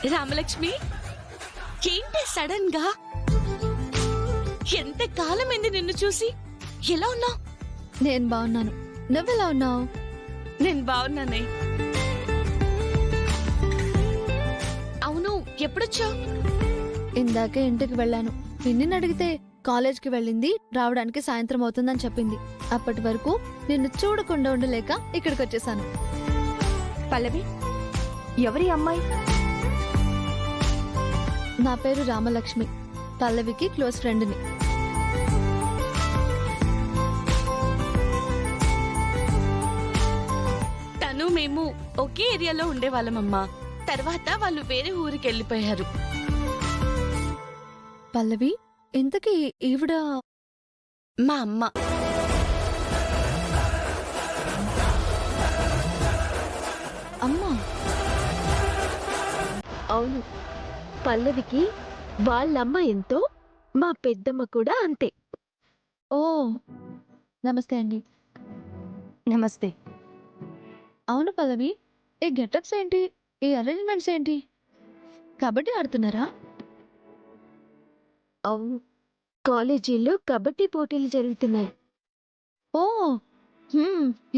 రామలక్ష్మి, ఏంటి సడన్ గా? ఎంత కాలమైంది నిన్ను చూసి. ఎలా ఉన్నావు? నేను బాగున్నాను, నువ్వెలా ఉన్నావు? నేను బాగున్నానే. అవును, ఎప్పుడొచ్చావు? ఇందాకే ఇంటికి వెళ్ళాను. పిన్నిని అడిగితే కాలేజ్కి వెళ్ళింది, రావడానికి సాయంత్రం అవుతుందని చెప్పింది. అప్పటి వరకు నిన్ను చూడకుండా ఉండలేక ఇక్కడికి వచ్చేసాను. పల్లవి, ఎవరి అమ్మాయి? నా పేరు రామలక్ష్మి, పల్లవికి క్లోజ్ ఫ్రెండ్ని. తను మేము ఒకే ఏరియాలో ఉండేవాళ్ళమమ్మా. తర్వాత వాళ్ళు వేరే ఊరికి వెళ్ళిపోయారు. పల్లవి, ఇంతకీ ఈవిడ? మా అమ్మ. అమ్మా? అవును, పల్లవికి వాళ్ళమ్మ ఎంతో మా పెద్దమ్మ కూడా అంతే. ఓ, నమస్తే అండి. నమస్తే. అవును పల్లవి, ఈ గెటప్స్ ఏంటి, ఈ అరేంజ్మెంట్స్ ఏంటి? కబడ్డీ ఆడుతున్నారా? అవును, కాలేజీలో కబడ్డీ పోటీలు జరుగుతున్నాయి. ఓ,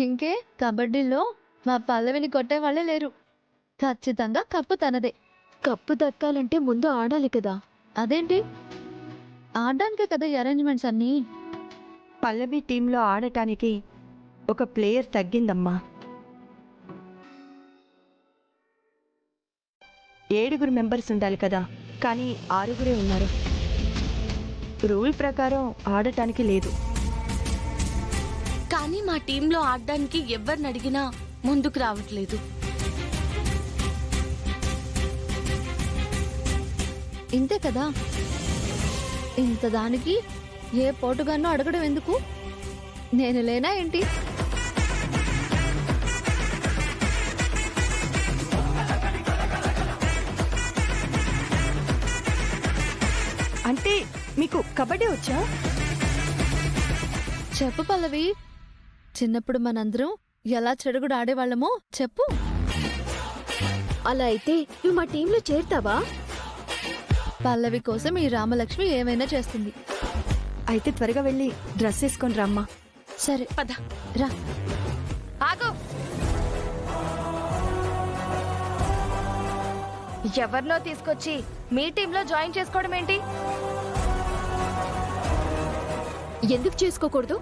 ఇంకే కబడ్డీలో మా పల్లవిని కొట్టే వాళ్ళే లేరు. ఖచ్చితంగా కప్పు తనదే. కప్పు దక్కాలంటే ముందు ఆడాలి కదా. అదేంటి, ఆడడానికే కదా ఈ అరేంజ్మెంట్స్ అన్నీ. పల్లవి టీంలో ఆడటానికి ఒక ప్లేయర్ తగ్గిందమ్మా. 7 మెంబర్స్ ఉండాలి కదా, కానీ 6 ఉన్నారు. రూల్ ప్రకారం ఆడటానికి లేదు. కానీ మా టీంలో ఆడడానికి ఎవరిని అడిగినా ముందుకు రావట్లేదు. ఇంతే కదా, ఇంత దానికి ఏ పోటుగానో అడగడం ఎందుకు? నేను లేనా ఏంటి? అంటే మీకు కబడ్డీ వచ్చా? చెప్పు పల్లవి, చిన్నప్పుడు మనందరం ఎలా చెడుగుడు ఆడేవాళ్ళమో చెప్పు. అలా అయితే నువ్వు మా టీంలో చేరుతావా? పల్లవి కోసం ఈ రామలక్ష్మి ఏమైనా చేస్తుంది. అయితే త్వరగా వెళ్ళి డ్రెస్ వేసుకొని రమ్మా. సరే పద. రా. ఆగు! ఎవరినో తీసుకొచ్చి మీ టీంలో జాయిన్ చేసుకోవడం ఏంటి? ఎందుకు చేసుకోకూడదు?